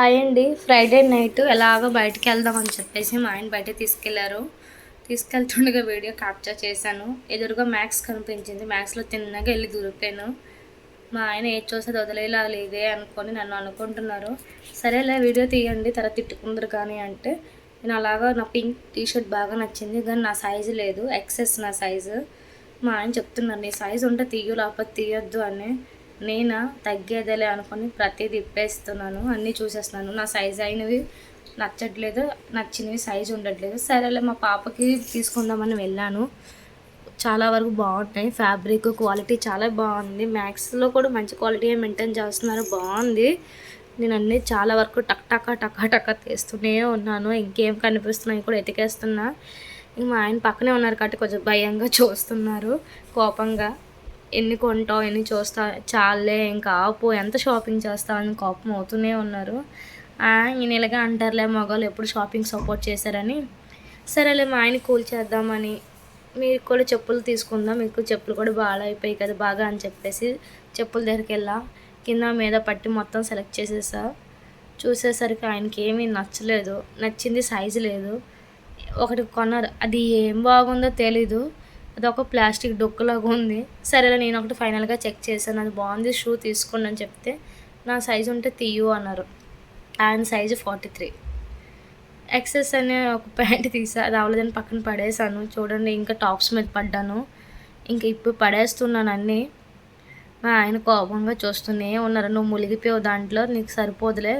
Hi అండి. Friday night ఎలాగో బయటికెళ్దామని చెప్పేసి మా ఆయన బయటకి తీసుకెళ్లారు. తీసుకెళ్తుండగా వీడియో క్యాప్చర్ చేశాను. ఎదురుగా మ్యాక్స్ కనిపించింది. మ్యాక్స్‌లో తిన్నగా వెళ్ళి దూరిపోయాను. మా ఆయన ఏది చూస్తే అది వదిలేలా లేదే అనుకొని నన్ను అనుకుంటున్నారు. సరేలే వీడియో తీయండి తర్వాత తిట్టుకుందరు కానీ అంటే నేను అలాగా నా పింక్ టీ షర్ట్ బాగా నచ్చింది. కానీ నా సైజు లేదు. ఎక్సెస్ నా సైజు. మా ఆయన చెప్తున్నారు నీ సైజు ఉంటే తీయు లేకపోతే తీయొద్దు అని. నేనా తగ్గేదేలే అనుకొని ప్రతిదీ ఇప్పేస్తున్నాను. అన్నీ చూసేస్తున్నాను. నా సైజు అయినవి నచ్చట్లేదు, నచ్చినవి సైజు ఉండట్లేదు. సరేలే మా పాపకి తీసుకుందామని వెళ్ళాను. చాలా వరకు బాగుంటాయి. ఫ్యాబ్రిక్ క్వాలిటీ చాలా బాగుంది. మ్యాక్స్లో కూడా మంచి క్వాలిటీ మెయింటైన్ చేస్తున్నారు. బాగుంది. నేను అన్నీ చాలా వరకు టక్ తీస్తూనే ఉన్నాను. ఇంకేం కనిపిస్తున్నాయి కూడా ఎతికేస్తున్నా. మా ఆయన పక్కనే ఉన్నారు కాబట్టి కొంచెం భయంగా చూస్తున్నారు, కోపంగా. ఎన్ని కొంటావు, ఎన్ని చూస్తావు, చాలే ఇంకా ఆపు, ఎంత షాపింగ్ చేస్తావు అని కోపం అవుతూనే ఉన్నారు. ఈయన ఇలాగే అంటారులే మగవాళ్ళు ఎప్పుడు షాపింగ్ సపోర్ట్ చేశారని. సరేలే మా ఆయన కూల్ చేద్దామని మీకు కూడా చెప్పులు తీసుకుందాం, మీకు చెప్పులు కూడా బాగా అయిపోయాయి కదా బాగా అని చెప్పేసి చెప్పుల దగ్గరికి వెళ్ళా. కింద మీద పట్టి మొత్తం సెలెక్ట్ చేసేసా. చూసేసరికి ఆయనకి ఏమీ నచ్చలేదు. నచ్చింది సైజు లేదు. ఒకటి కొన్నారు, అది ఏం బాగుందో తెలీదు. అదొక ప్లాస్టిక్ డొక్కులాగా ఉంది. సరేలే నేను ఒకటి ఫైనల్గా చెక్ చేశాను, అది బాగుంది షూ తీసుకోండి అని చెప్తే నా సైజు ఉంటే తీయు అన్నారు. ఆయన సైజు 43. ఎక్సెస్ అనే ఒక ప్యాంట్ తీసా, అది అవ్వలేదని పక్కన పడేసాను. చూడండి ఇంకా టాప్స్ మీద పడ్డాను. ఇంక ఇప్పుడు పడేస్తున్నాను అన్నీ. మా ఆయన కోపంగా చూస్తూనే ఉన్నారు. నువ్వు మునిగిపోయావు దాంట్లో, నీకు సరిపోదులే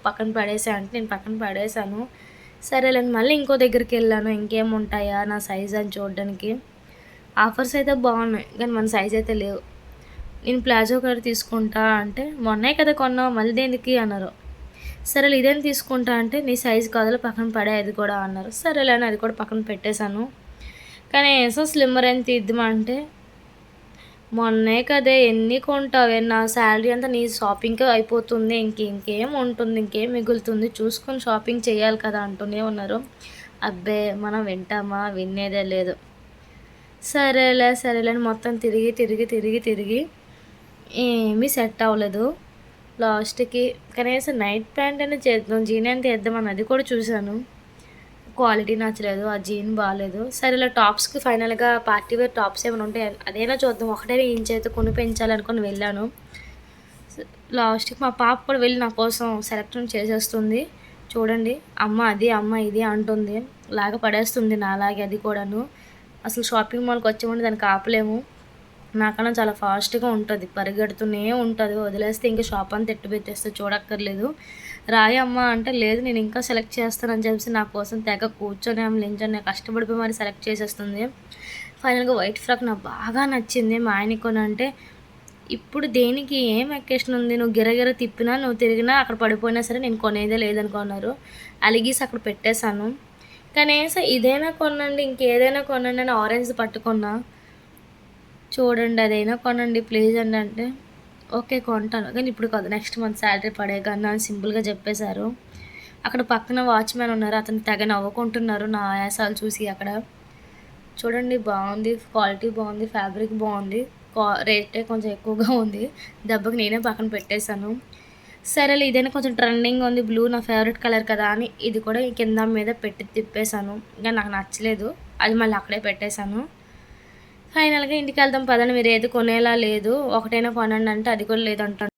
పక్కన పడేసా అంటే నేను పక్కన పడేసాను. సరేలేండి మళ్ళీ ఇంకో దగ్గరికి వెళ్ళాను. ఇంకేముంటాయా నా సైజ్ అని చూడడానికి. ఆఫర్స్ అయితే బాగున్నాయి కానీ మన సైజ్ అయితే లేవు. నేను ప్లాజో కలర్ తీసుకుంటా అంటే మొన్నే కదా కొన్నావు మళ్ళీ దేనికి అన్నారు. సరేలే ఇదేం తీసుకుంటా అంటే నీ సైజు కాదులే పక్కన పడే అది కూడా అన్నారు. సరేలే అని అది కూడా పక్కన పెట్టేశాను. కానీ ఏసో స్లిమ్మర్ అని తీద్దామంటే మొన్నే కదే ఎన్ని కొంటావే, నా శాలరీ అంతా నీ షాపింగ్కే అయిపోతుంది, ఇంకేం ఉంటుంది, ఇంకేం మిగులుతుంది, చూసుకొని షాపింగ్ చేయాలి కదా అంటూనే ఉన్నారు. అబ్బే మనం వింటామా, వినేదే లేదు. సరేలే అని మొత్తం తిరిగి ఏమీ సెట్ అవ్వలేదు. లాస్ట్కి కనీసం నైట్ ప్యాంట్ అయినా చేద్దాం, జీన్ అయినా తెద్దామని అది కూడా చూశాను. క్వాలిటీ నచ్చలేదు, ఆ జీన్ బాగాలేదు. సరేలే టాప్స్కి ఫైనల్గా పార్టీ వేర్ టాప్స్ ఏమైనా ఉంటాయి అదైనా చూద్దాం, ఒకటే ఇంచ్ అయితే కొని పెంచాలనుకొని వెళ్ళాను. లాస్ట్కి మా పాప కూడా వెళ్ళి నా కోసం సెలెక్షన్ చేసేస్తుంది. చూడండి అమ్మ అది అమ్మ ఇది అంటుంది, లాగా పడేస్తుంది నాలాగే అది కూడాను. అసలు షాపింగ్ మాల్కి వచ్చామంటే దానికి ఆపలేము. నాకన్నా చాలా ఫాస్ట్గా ఉంటుంది, పరిగెడుతూనే ఉంటుంది. వదిలేస్తే ఇంకా షాప్ అంతా పెట్టేస్తే చూడక్కర్లేదు. రాయమ్మ అంటే లేదు నేను ఇంకా సెలెక్ట్ చేస్తానని చెప్పేసి నా కోసం తెగ కూర్చొని నించొని కష్టపడిపోయి మరి సెలెక్ట్ చేసేస్తుంది. ఫైనల్గా వైట్ ఫ్రాక్ నాకు బాగా నచ్చింది. మా ఆయనకి కొనంటే ఇప్పుడు దేనికి ఏం అకేషన్ ఉంది, నువ్వు గిరగిర తిప్పినా నువ్వు తిరిగినా అక్కడ పడిపోయినా సరే నేను కొనేదే లేదనుకున్నారు. అలిగీసి అక్కడ పెట్టేశాను. కనీసం ఇదైనా కొనండి, ఇంకేదైనా కొనండి అని ఆరెంజ్ పట్టుకున్నా. చూడండి అదైనా కొనండి ప్లీజ్ అండి అంటే ఓకే కొంటాను కానీ ఇప్పుడు కాదు, నెక్స్ట్ మంత్ శాలరీ పడేయగానే అని సింపుల్గా చెప్పేశారు. అక్కడ పక్కన వాచ్మెన్ ఉన్నారు, అతను తెగ నవ్వుకుంటున్నారు నా ఆయాసాలు చూసి. అక్కడ చూడండి బాగుంది, క్వాలిటీ బాగుంది, ఫ్యాబ్రిక్ బాగుంది, రేటే కొంచెం ఎక్కువగా ఉంది. దెబ్బకి నేనే పక్కన పెట్టేశాను. సరేలే ఇదైనా కొంచెం ట్రెండింగ్ ఉంది, బ్లూ నా ఫేవరెట్ కలర్ కదా అని ఇది కూడా కింద మీద పెట్టి తిప్పేశాను. ఇంకా నాకు నచ్చలేదు, అది మళ్ళీ అక్కడే పెట్టేశాను. ఫైనల్గా ఇంటికి వెళ్దాం పదండి, మీరు ఏది కొనేలా లేదు, ఒకటైనా కొనండి అంటే అది కూడా లేదంటాను.